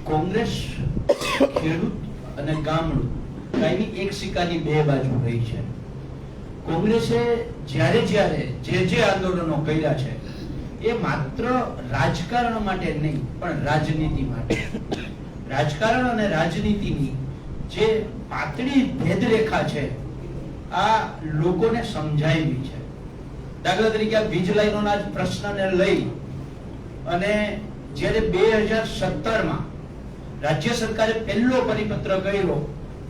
કોંગ્રેસ ખેડૂત અને ગામડું કાયમી એક સિક્કાની બે બાજુ રહી છે. કોંગ્રેસે જ્યારે જે આંદોલનો કર્યા છે એ માત્ર રાજકારણ માટે નહીં પણ રાજનીતિ માટે. રાજકારણ અને રાજનીતિની જે પાતળી ભેદરેખા છે આ લોકોને સમજાવી છે. દાખલા તરીકે આ વીજ લાઈનોના જ પ્રશ્નને લઈ અને જ્યારે 2017માં રાજ્ય સરકારે પહેલો પરિપત્ર કર્યો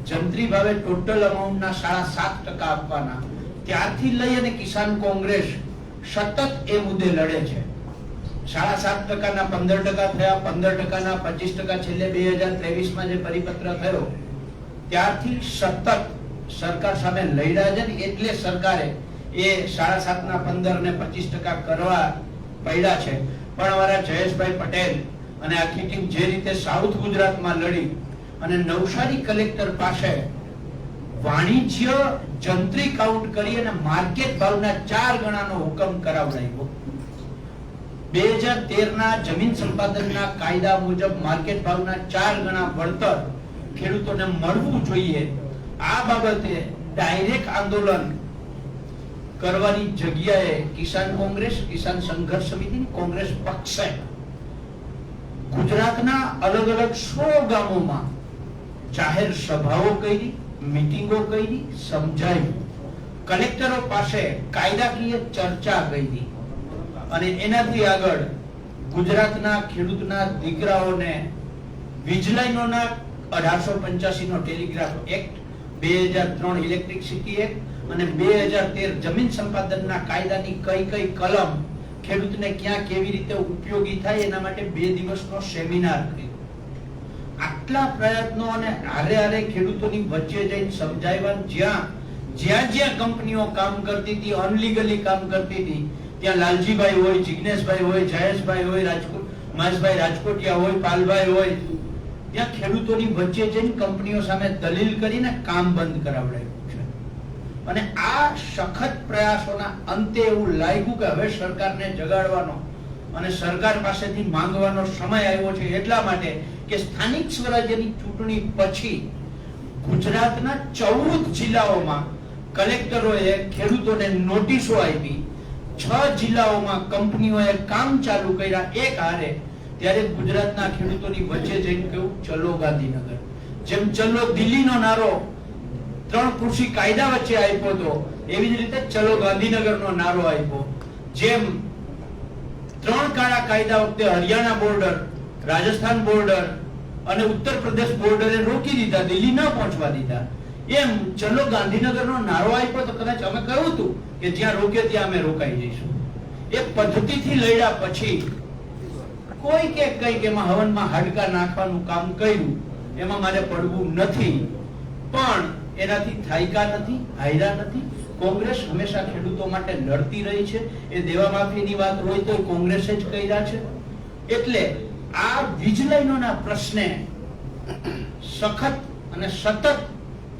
જંત્રી ભાવે ટોટલ અમાઉન્ટના 7.5% આપવાના, ત્યારથી લઈ અને કિસાન કોંગ્રેસ સતત એ મુદ્દે લડે છે. 7.5%ના 15% થયા, 15%ના 25%, છેલ્લે 2023માં જે પરિપત્ર થયો ત્યારથી સતત સરકાર સામે લડ્યા છે ને એટલે સરકારે એ 7.5%ના 15% ને 25% કરવા પડ્યા છે. પણ અમારા જયેશભાઈ પટેલ અને આખી ટીમ જે રીતે સાઉથ ગુજરાતમાં લડી અને નવસારી કલેક્ટર પાસે વાણિજ્ય જંત્રી કાઉન્ટ કરી અને માર્કેટ ભાવના 4 ગણાનો હુકમ કરાવડાવ્યો. 2013ના જમીન સંપાદનના કાયદા મુજબ માર્કેટ ભાવના 4 ગણા વળતર ખેડૂતોને મળવું જોઈએ. આ બાબતે ડાયરેક્ટ આંદોલન કરવાની જગ્યાએ કિસાન કોંગ્રેસ, કિસાન સંઘર્ષ સમિતિ, કોંગ્રેસ પક્ષે ગુજરાતના અલગ અલગ 100 ગામોમાં જાહેર સભાઓ કરી, મીટિંગો કરી, સમજાવી, કલેક્ટરો પાસે કાયદાકીય ચર્ચા કરી અને એનાથી આગળ ગુજરાતના ખેડૂતના દીકરાઓને વીજ લાઈનોના 1885 નો ટેલિગ્રાફ એક્ટ, 2003 ઇલેક્ટ્રિસિટી એક્ટ અને 2013 જમીન સંપાદનના કાયદાની કઈ કલમ ખેડૂતને ક્યાં કેવી રીતે ઉપયોગી થાય એના માટે 2 દિવસનો સેમિનાર કર્યો. આટલા પ્રયત્નો અને હારે ખેડૂતોની વચ્ચે જઈને સમજાવ્યા. જ્યાં કંપનીઓ કામ કરતી હતી, અનલીગલી કામ કરતી હતી, ત્યાં લાલજીભાઈ હોય, જિગ્નેશભાઈ હોય, જયેશભાઈ હોય, માસભાઈ રાજકોટિયા હોય, પાલભાઈ હોય, ત્યાં ખેડૂતોની વચ્ચે જઈને કંપનીઓ સામે દલીલ કરીને કામ બંધ કરાવડાવ્યું છે. અને આ સખત પ્રયાસોના અંતે એવું લાગ્યું કે હવે સરકારને જગાડવાનો અને સરકાર પાસેથી માંગવાનો સમય આવ્યો છે. એટલા માટે કે સ્થાનિક સ્વરાજ્યની ચૂંટણી પછી ગુજરાતના 14 જિલ્લાઓમાં કલેક્ટરોએ ખેડૂતોને નોટિસો આપી, 6 જિલ્લાઓમાં કંપનીઓએ કામ ચાલુ કર્યા એક હારે. ત્યારે ગુજરાતના ખેડૂતોની વચ્ચે જઈને કહ્યું ચલો ગાંધીનગર. જેમ ચલો દિલ્હીનો નારો 3 કૃષિ કાયદા વચ્ચે આપ્યો હતો એવી જ રીતે ચલો ગાંધીનગરનો નારો આપ્યો. જેમ 3 કાળા કાયદા વખતે હરિયાણા બોર્ડર, રાજસ્થાન બોર્ડર અને ઉત્તર પ્રદેશ બોર્ડરે રોકી દીધા, દિલ્હી ન પહોંચવા દીધા, એમ ચલો ગાંધીનગરનો નારો આપ્યો તો કદાચ અમે કહ્યું હતું કે જ્યાં રોકે ત્યાં અમે રોકાઈ જઈશું. એ પદ્ધતિથી લડ્યા પછી કોઈ કે કઈ એમાં હવનમાં હાડકા નાખવાનું કામ કર્યું, એમાં મારે પડવું નથી, પણ એનાથી થાયકા નથી, હાયરા નથી. કોંગ્રેસ હંમેશા ખેડૂતો માટે લડતી રહી છે. એ દેવા માફીની વાત હોય તો કોંગ્રેસે જ કર્યા છે. એટલે આ વીજ લાઈનોના પ્રશ્ને સખત અને સતત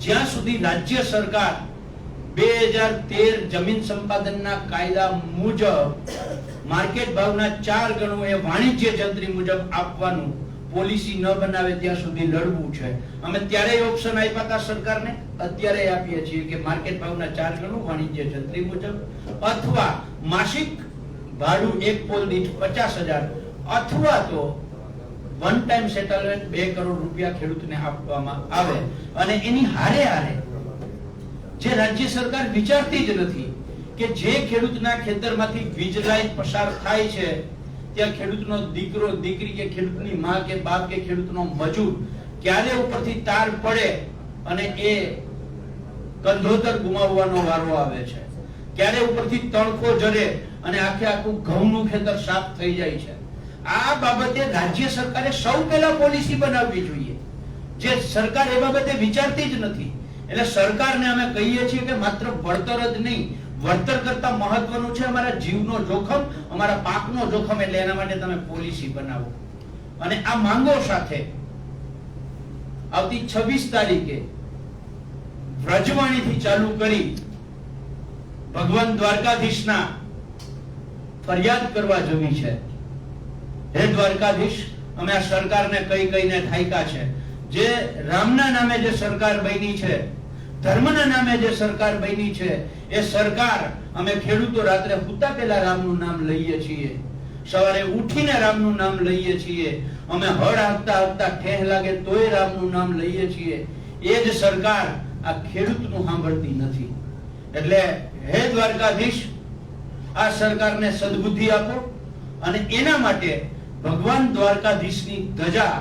જ્યાં સુધી રાજ્ય સરકાર 2013 જમીન સંપાદનના કાયદા મુજબ માર્કેટ ભાવના 4 ગણું એ વાણિજ્ય જંત્રી મુજબ આપવાનું પોલિસી ન બનાવે ત્યાં સુધી લડવું છે. અમે ત્યારે ઓપ્શન આપ્યા હતા સરકારને, અત્યારે આપીએ છીએ કે માર્કેટ ભાવના 4 ગણું વાણિજ્ય જંત્રી મુજબ, અથવા માસિક ભાડું એક પોલ દીઠ 50,000 અથવા તો વન ટાઈમ સેટલમેન્ટ 2 કરોડ રૂપિયા ખેડૂતને આપવામાં આવે. અને એની હારે જે રાજ્ય સરકાર વિચારતી જ નથી કે જે ખેડૂતના ખેતરમાંથી વીજ લાઈન પસાર થાય છે ત્યાં ખેડૂતનો દીકરો, દીકરી કે ખેડૂતની માં કે બાપ કે ખેડૂતનો મજૂર ક્યારે ઉપરથી તાર પડે અને એ કંધોતર ગુમાવવાનો વારો આવે છે, ક્યારે ઉપરથી તણખો જરે અને આખું ઘઉંનું ખેતર સાફ થઈ જાય છે. આ બાબતે રાજ્ય સરકારે સૌ પહેલા પોલિસી બનાવવી જોઈએ. જે સરકાર એ બાબતે વિચારતી જ નથી. એટલે સરકારને અમે કહીએ છીએ કે માત્ર વળતર જ નહીં, વળતર કરતા મહત્વનું છે અમારા જીવનો જોખમ, અમારા પાકનો જોખમ. એટલે એના માટે તમે પોલિસી બનાવો. અને આ માંગો સાથે આવતી 26 તારીખે વ્રજવાણીથી ચાલુ કરી ભગવાન દ્વારકાધીશના ફરિયાદ કરવા જવી છે. હે દ્વારકાધીશ, અમે આ સરકારને કહીને થાક્યા છે. જે રામના નામે જે સરકાર બની છે, ધર્મના નામે જે સરકાર બની છે, એ સરકાર અમે ખેડૂતો રાત્રે સૂતા પહેલા રામનું નામ લઈએ છીએ, સવારે ઉઠીને રામનું નામ લઈએ છીએ, અમે હળ હાંકતા હાંકતા ઠેહ લાગે તોય રામનું નામ લઈએ છીએ. એ જ સરકાર આ ખેડૂતનું સાંભળતી નથી. એટલે હે દ્વારકાધીશ, આ સરકારને સદબુદ્ધિ આપો અને એના માટે ભગવાન દ્વારકાધીશની ધજા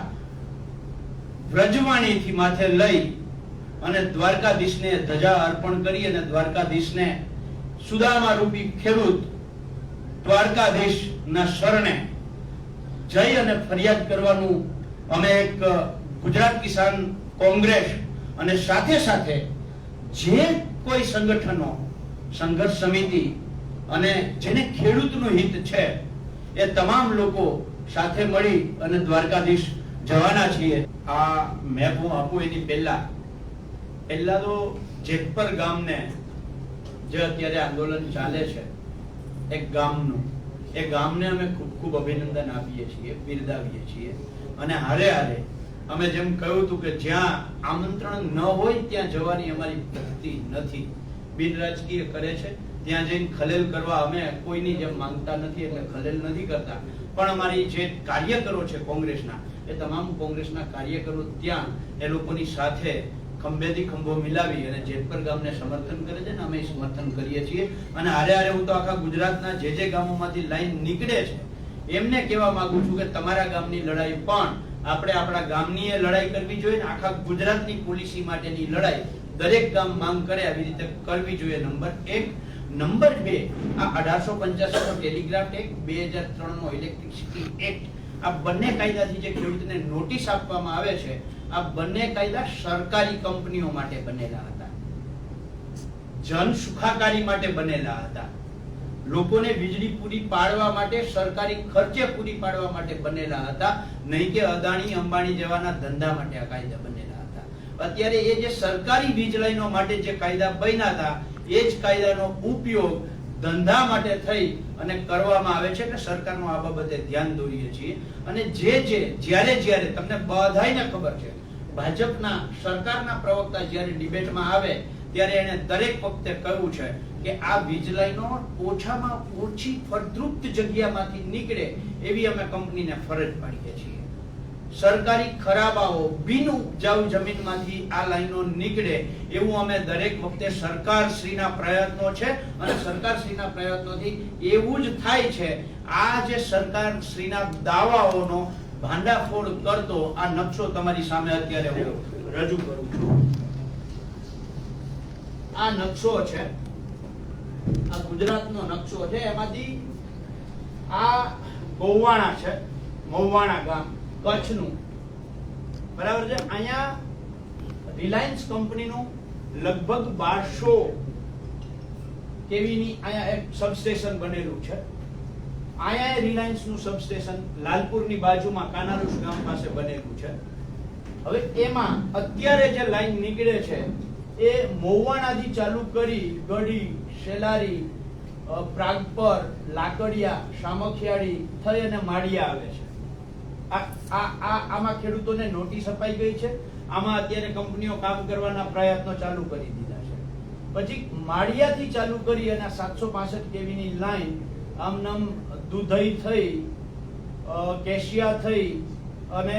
વ્રજવાણીથી માથે લઈ અને દ્વારકાધીશને ધજા અર્પણ કરી અને દ્વારકાધીશને સુદામા રૂપી ખેડૂત દ્વારકાધીશના શરણે જઈ અને ફરિયાદ કરવાનું અમે એક ગુજરાત કિસાન કોંગ્રેસ અને સાથે સાથે જે કોઈ સંગઠનો, સંઘર્ષ સમિતિ અને જેને ખેડૂતનું હિત છે એ તમામ લોકો સાથે મળી અને દ્વારકાધીશ જવાના છીએ. આ મેપ હું આપું એની પહેલા તો જેતપર ગામને જે અત્યારે આંદોલન ચાલે છે એક ગામનું, એ ગામને અમે ખૂબ ખૂબ અભિનંદન આપીએ છીએ, બિરદાવીએ છીએ. અને હારે હારે અમે જેમ કહ્યું હતું કે જ્યાં આમંત્રણ ન હોય ત્યાં જવાની અમારી પદ્ધતિ નથી. બિન રાજકીય કરે છે ત્યાં જઈને ખલેલ કરવા અમે કોઈની જેમ માંગતા નથી, એટલે ખલેલ નથી કરતા. પણ અમારી જે કાર્યકરો છે કોંગ્રેસના, એ તમામ કોંગ્રેસના કાર્યકરો ત્યાં એ લોકોની સાથે ખંભેથી ખંભો મિલાવી અને જેતપર ગામને સમર્થન કરે છે ને અમે સમર્થન કરીએ છીએ. અને હારે હારે હું તો આખા ગુજરાતના જે ગામોમાંથી લાઈન નીકળે છે એમને કહેવા માંગુ છું કે તમારા ગામની લડાઈ પણ આપણે આપણા ગામની લડાઈ કરવી જોઈએ, આખા ગુજરાતની પોલિસી માટેની લડાઈ દરેક ગામ માંગ કરે આવી રીતે કરવી જોઈએ. નંબર 1. નંબર 2, આ 1885 નો ટેલિગ્રાફ એક્ટ, 2003 નો ઇલેક્ટ્રિસિટી એક્ટ, આ બંને કાયદાથી જે ખેડૂતને નોટિસ આપવામાં આવે છે, આ બંને કાયદા સરકારી કંપનીઓ માટે બનેલા હતા, જન સુખાકારી માટે બનેલા હતા, લોકોને વીજળી પૂરી પાડવા માટે, સરકારી ખર્ચે પૂરી પાડવા માટે બનેલા હતા, નહીં કે અદાણી અંબાણી જેવાના ધંધા માટે આ કાયદા બનેલા હતા. અત્યારે એ જે સરકારી વીજ લાઈનો માટે જે કાયદા બન્યા હતા એ જ કાયદાનો ઉપયોગ ધંધા માટે થઈ અને કરવામાં આવે છે. એટલે સરકારનો આ બાબતે ધ્યાન દોરીએ છીએ. અને જ્યારે તમને બધાયને ખબર છે, ભાજપના સરકારના પ્રવક્તા જ્યારે ડિબેટમાં આવે ત્યારે એને દરેક વખતે કહ્યું છે કે આ વીજ લાઈનો ઓછામાં ઓછી ફળદ્રુપ જગ્યામાંથી નીકળે એવી અમે કંપનીને ફરજ પાડીએ છીએ. સરકારી ખરાબાઓ બિન ઉપજાઉ જમીનમાંથી આ લાઈનો નીકળે એવું અમે દરેક વખતે સરકારશ્રીના પ્રયત્નો છે અને સરકારશ્રીના પ્રયત્નોથી એવું જ થાય છે. આ જે સરકારશ્રીના દાવાઓનો ભાંડાફોડ કરતો આ નકશો તમારી સામે અત્યારે હું રજૂ કરું છું. આ નકશો છે, આ ગુજરાતનો નકશો છે. એમાંથી આ ગોવાણા છે, મહુવાણા ગામ કચ્છનું, બરાબર છે. અહીંયા રિલાયન્સ કંપનીનું લગભગ 1200 કેવીની અહીંયા એક સબસ્ટેશન બનેલું છે. અહીંયા રિલાયન્સનું સબસ્ટેશન લાલપુરની બાજુમાં કાનાલુસ ગામ પાસે બનેલું છે. હવે એમાં અત્યારે જે લાઈન નીકળે છે એ મહુવાણાથી ચાલુ કરી ગઢી, શેલારી, પ્રાગપર, લાકડિયા, સામખિયાળી થઈ અને માળિયા આવે છે. આમાં ખેડૂતોને નોટિસ અપાઈ ગઈ છે. આમાં અત્યારે કંપનીઓ કામ કરવાના પ્રયત્નો ચાલુ કરી દીધા છે. પછી માળિયાથી ચાલુ કરી અને 765 કેવીની લાઈન આમનામ દુધઈ થઈ, કેશિયા થઈ અને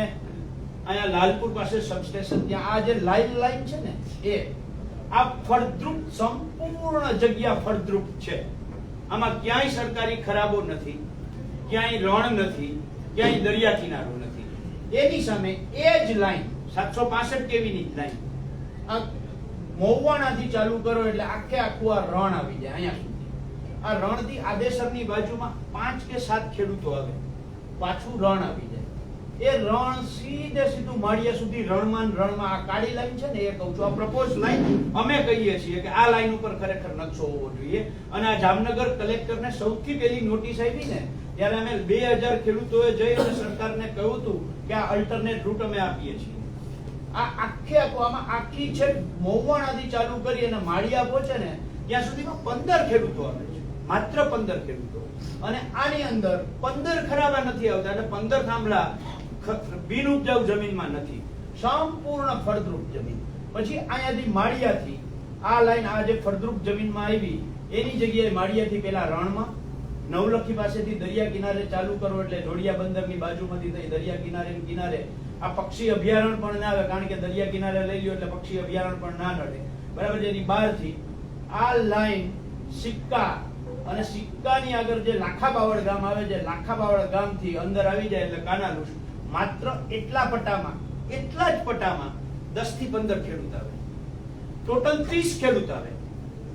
અહીંયા લાલપુર પાસે સબસ્ટેશન, ત્યાં આ જે લાઈન છે ને એ આ ફળદ્રુપ, સંપૂર્ણ જગ્યા ફળદ્રુપ છે. આમાં ક્યાંય સરકારી ખરાબો નથી, ક્યાંય રણ નથી, ક્યાંય દરિયા કિનારો નથી. એની સામે એ જ લાઈન 765 કેવીની લાઈન આ મહુવાણાથી ચાલુ કરો એટલે આખે આખું આ રણ આવી જાય અહીંયા સુધી. આ રણથી આદેસરની બાજુમાં 5 કે 7 ખેડૂતો આવે, પાછું રણ આવી જાય. એ રણ સીધું માળિયા સુધી રણમાં આ કાળી લાઈન છે ને એ કહું છું. આ પ્રપોઝ લાઈન અમે કહીએ છીએ કે આ લાઈન ઉપર ખરેખર નકશો હોવો જોઈએ. અને આ જામનગર કલેક્ટરને સૌથી પહેલી નોટિસ આવી ને ત્યારે અમે 2000 ખેડૂતોએ જઈ અને સરકારને કહ્યું હતું કે આ અલ્ટરનેટ રૂટ અમે આપીએ છીએ. આ આમાં આખી છે મહુવાણાથી ચાલુ કરી અને માળિયા પહોંચે ને ત્યાં સુધીમાં 15 ખેડૂતો આવે છે, માત્ર 15 ખેડૂતો. અને આની અંદર 15 ખરાબા નથી આવતા, એટલે 15 થાંભલા બિન ઉપજાઉ જમીનમાં નથી, સંપૂર્ણ ફળદ્રુપ જમીન. પછી અહીંયાથી માળિયાથી આ લાઈન આ જે ફળદ્રુપ જમીનમાં આવી એની જગ્યાએ માળિયાથી પેલા રણમાં નવલખી પાસેથી દરિયા કિનારે ચાલુ કરો એટલે જોડિયા બંદરની બાજુમાંથી થઈ દરિયા કિનારે કિનારે આ પક્ષી અભયારણ્ય પણ ના આવે, કારણ કે દરિયા કિનારે લઈ લ્યો એટલે પક્ષી અભયારણ્ય પણ ના નડે, બરાબર. એની બહારથી આ લાઈન સિક્કા અને સિક્કાની આગળ જે લાખા બાવળ ગામ આવે છે, લાખા બાવળ ગામથી અંદર આવી જાય એટલે કાનાલુસ. માત્ર એટલા જ પટામાં 10 થી 15 ખેડૂત આવે, ટોટલ 30 ખેડૂત આવે.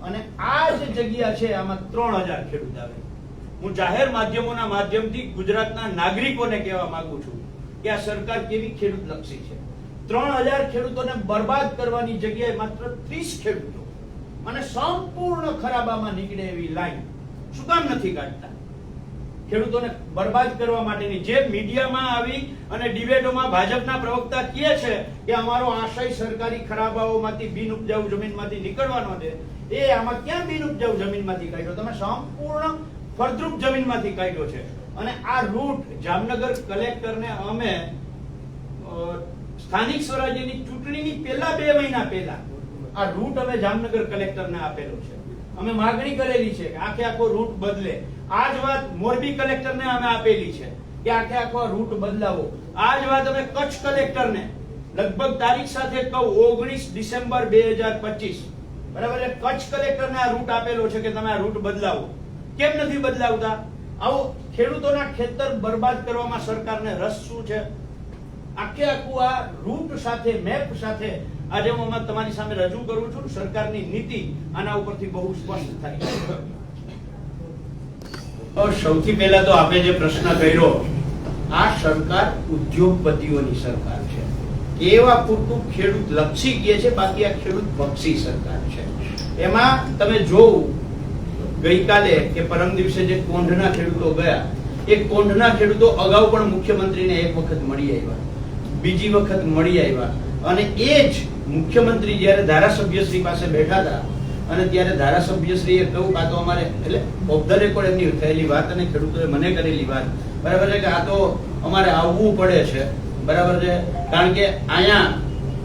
અને આ જે જગ્યા છે આમાં 3000 ખેડૂત આવે. હું જાહેર માધ્યમોના માધ્યમથી ગુજરાતના નાગરિકોને કહેવા માંગુ છું કે આ સરકાર કેવી ખેડૂત લક્ષી છે. 3000 ખેડૂતોને બરબાદ કરવાની જગ્યાએ માત્ર 30 ખેડૂતો અને સંપૂર્ણ ખરાબામાં નીકળે એવી લાઈન શું કામ નથી કાઢતા? ખેડૂતોને બરબાદ કરવા માટેની જે મીડિયામાં આવી અને ડિબેટોમાં ભાજપના પ્રવક્તા કહે છે કે અમારો આશય સરકારી ખરાબાઓમાંથી બિન ઉપજાઉ જમીનમાંથી નીકળવાનો છે, એ આમાં ક્યાં બિન ઉપજાઉ જમીનમાંથી કાઢ્યો? તમે સંપૂર્ણ ફળદ્રુપ જમીનમાંથી કાઢ્યો છે. અને આ રૂટ જામનગર કલેક્ટરને અમે સ્થાનિક સ્વરાજ્યની ચૂંટણીની પહેલા 2 મહિના પહેલા આ રૂટ અમે જામનગર કલેક્ટરને આપેલો છે. અમે માગણી કરેલી છે કે આખો રૂટ બદલે. આ જ વાત મોરબી કલેક્ટરને અમે આપેલી છે કે આખો રૂટ બદલાવો. આ જ વાત અમે કચ્છ કલેક્ટરને લગભગ તારીખ સાથે કહું 19 ડિસેમ્બર 2025 બરાબર છે, કચ્છ કલેક્ટરને આ રૂટ આપેલો છે કે તમે આ રૂટ બદલાવો. કેમ નથી બદલાવતા? આવો ખેડૂતોના ખેતર બરબાદ કરવામાં સરકારને રસ શું છે? આખું આ રૂટ સાથે મેપ સાથે આજે હું તમારી સામે રજૂ કરું છું. સરકારની નીતિ આના ઉપરથી બહુ સ્પષ્ટ થાય છે. સૌથી પહેલા તો આપે જે પ્રશ્ન કર્યો, આ સરકાર ઉદ્યોગપતિઓની સરકાર છે. કેવા પૂરતું ખેડૂત લક્ષી કહે છે, બાકી આ ખેડૂત બક્ષી સરકાર છે. એમાં તમે જોવું ગઈકાલે કે પરમ દિવસે જે કોંઢના ખેડૂતો ગયા, એ કોંઢના ખેડૂતો અગાઉ પણ મુખ્યમંત્રીને એક વખત મળી આવ્યા, બીજી વખત મળી આવ્યા. અને એ જ મુખ્યમંત્રી જ્યારે ધારાસભ્યશ્રી પાસે બેઠા હતા અને ત્યારે ધારાસભ્યશ્રીએ કહ્યું આ તો અમારે એટલે ઓફ ધ રેકોર્ડ એમની થયેલી વાત અને ખેડૂતોએ મને કરેલી વાત, બરાબર છે, કે આ તો અમારે આવવું પડે છે, બરાબર છે, કારણ કે અહીંયા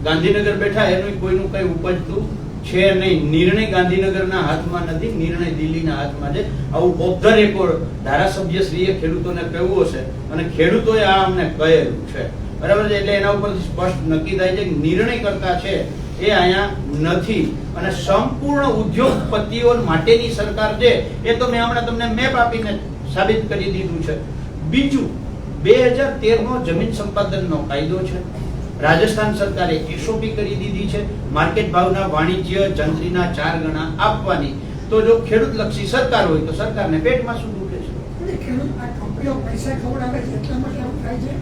ગાંધીનગર બેઠા એનું કોઈનું કઈ ઉપજતું છે નહીં. નિર્ણય ગાંધીનગરના હાથમાં નથી, નિર્ણય દિલ્હીના હાથમાં છે. આવું ઓફ ધ રેકોર્ડ ધારાસભ્યશ્રીએ ખેડૂતોને કહ્યું છે અને ખેડૂતોએ આ અમને કહેલું છે, બરાબર છે. એટલે એના ઉપરથી સ્પષ્ટ નક્કી થાય છે કે નિર્ણય કરતા છે એ અહીંયા નથી. અને સંપૂર્ણ ઉદ્યોગપતિઓ માટેની સરકાર છે એ તો મેં હમણાં તમને મેપ આપીને સાબિત કરી દીધું છે. બીજું 2013 નો જમીન સંપાદનનો કાયદો છે. રાજસ્થાન સરકારે એસઓપી કરી દીધી છે, માર્કેટ ભાવના વાણિજ્ય જંત્રીના 4 ગણા આપવાની. તો જો ખેડૂત લક્ષી સરકાર હોય તો સરકારને પેટમાં શું દુખે છે? ખેડૂત આ કંપનીઓ પૈસા ખવડાવે છે એટલા માટે આવું થાય છે.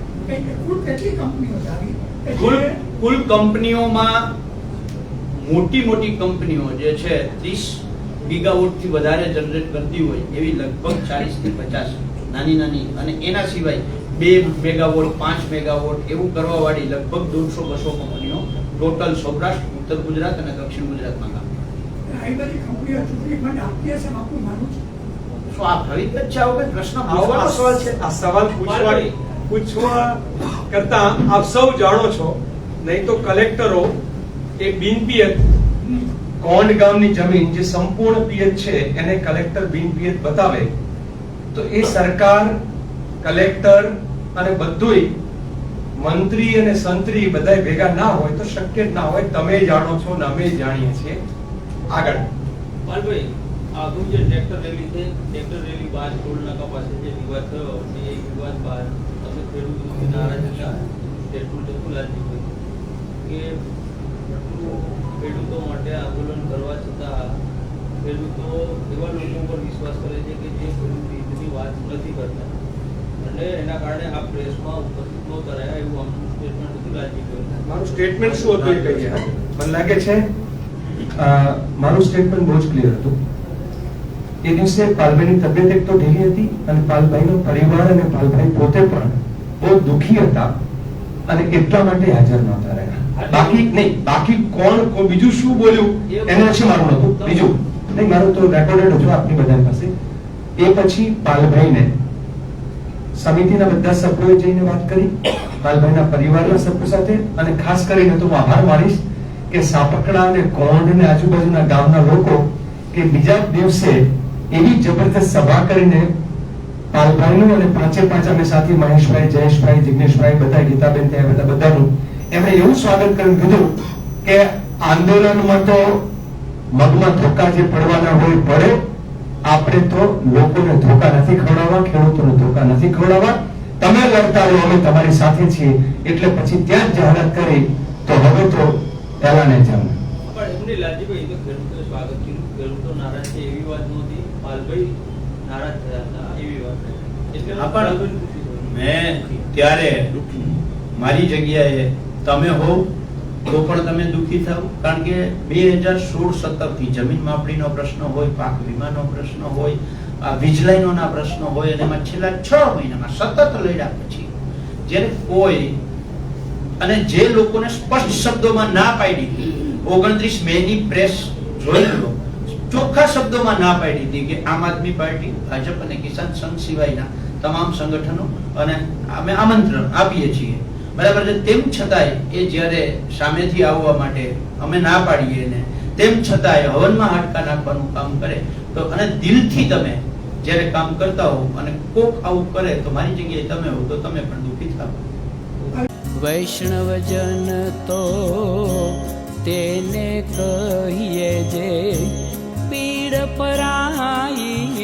કુલ કેટલી કંપનીઓ આવી? કુલ કંપનીઓમાં મોટી કંપનીઓ જે છે 30 ગીગાવોટ થી વધારે જનરેટ કરતી હોય એવી લગભગ 40 થી 50 નાની અને એના સિવાય 2 મેગાવોટ 5 મેગાવોટ એવું કરવા વાળી લગભગ 150-200 કંપનીઓ ટોટલ સૌરાષ્ટ્ર, ઉત્તર ગુજરાત અને દક્ષિણ ગુજરાતમાં કામ કરે. આ બધી કંપનીઓ ચૂંટણી ફંડ આપતી હશે બાપુ, માનું છું. શું આ ફરી જ છે? આવો પ્રશ્ન પૂછવાનો સવાલ છે. આ સવાલ પૂછવા કરતા આપ સૌ જાણો છો, નહીં તો કલેક્ટરો એ બિન પિયત કોંડ ગામની જમીન જે સંપૂર્ણ પિયત છે એને કલેક્ટર બિન પિયત બતાવે તો એ સરકાર, કલેક્ટર અને બધુંય મંત્રી અને સંત્રી બધાય ભેગા ના હોય તો શક્ય જ ના હોય. તમે જાણો છો ને અમે જાણીએ છીએ. આગળ પાલભાઈ, આગળ જે ટ્રેક્ટર રેલી છે, ટ્રેક્ટર રેલી બાદ ટોલ નાકા પાસે જે વિવાદ થયો એ વિવાદ બાદ તમે ખેડૂતો નારાજ હતા, એટલું લાગી કે ખેડૂતો માટે આંદોલન કરવા છતાં ખેડૂતો એવા લોકો પર વિશ્વાસ કરે છે કે જે ખેડૂત હિતની વાત નથી કરતા અને એના કારણે આ પ્રેસમાં ઉપસ્થિત ન કરાયા એવું આમનું સ્ટેટમેન્ટ હતું રાજ્ય. મારું સ્ટેટમેન્ટ શું હતું એ કહીએ. મને લાગે છે મારું સ્ટેટમેન્ટ બહુ જ ક્લિયર હતું. એ દિવસે પાલભાઈની તબિયત એક તો ઢીલી હતી અને પાલભાઈનો પરિવાર અને પાલભાઈ પોતે પણ બહુ દુખી હતા અને એટલા માટે હાજર નહોતા રહ્યા. બાકી કોણ બીજું શું બોલ્યું એને છે મારું નતું. બીજું નહીં, મારું તો રેકોર્ડેડ હતું આપની બધા પાસે. એ પછી પાલભાઈને સમિતિના બધા સભ્યોએ જઈને વાત કરી પાલભાઈના પરિવારના સભ્યો સાથે અને ખાસ કરીને તો હું આભાર માનીશ કે સાપકડા અને કોંઢ અને આજુબાજુના ગામના લોકો કે બીજા દિવસે એવી જબરદસ્ત સભા કરીને પાલભાઈનું અને પાંચે પાંચ અમે સાથી મહેશભાઈ, જયેશભાઈ, જિગ્નેશભાઈ, બધા ગીતાબેન ત્યાં બધા બધાનું એમણે એવું સ્વાગત કરીને કીધું કે આંદોલનમાં તો મગમાં ધોકા જે પડવાના હોય પડે, આપણે તો લોકોને ધોકા નથી ખવડાવવા, ખેડૂતોને ધોકા નથી ખવડાવવા, તમે લડતા રહો, અમે તમારી સાથે છીએ. એટલે પછી ત્યાં જ જાહેરાત કરી તો હવે તો એલાને જામે. પણ એમની લાલજીભાઈ તો ખેડૂતોએ સ્વાગત કર્યું, ખેડૂતો નારાજ છે એવી વાત નહોતી, પાલભાઈ નારાજ થયા હતા એવી વાત હતી. એટલે હા, પણ મેં ત્યારે મારી જગ્યાએ તમે હો તો પણ તમે દુઃખી થાવ, કારણ કે 2016-17 થી જમીન માપણીનો પ્રશ્ન હોય, પાક વીમાનો પ્રશ્ન હોય, આ વીજ લાઈનોના પ્રશ્ન હોય, અને એમાં છેલ્લા 6 મહિનામાં સતત લડ્યા પછી જ્યારે કોઈ અને જે લોકોને સ્પષ્ટ શબ્દોમાં ના પાડી 29 મે ની પ્રેસ જોઈ લો, ચોખ્ખા શબ્દોમાં ના પાડી હતી કે આમ આદમી પાર્ટી, ભાજપ અને કિસાન સંઘ સિવાયના તમામ સંગઠનો અને અમે આમંત્રણ આપીએ છીએ, બરાબર છે. તેમ છતાંય એ જ્યારે સામેથી આવવા માટે અમે ના પાડીએ ને તેમ છતાંય હવનમાં હાડકા નાખવાનું કામ કરે તો, અને દિલથી તમે જ્યારે કામ કરતા હો અને કોક આવું કરે તો મારી જગ્યાએ તમે હો તો તમે પણ દુઃખી થાવ. વૈષ્ણવજન તો તેને કહીએ જે પીડ પરાઈ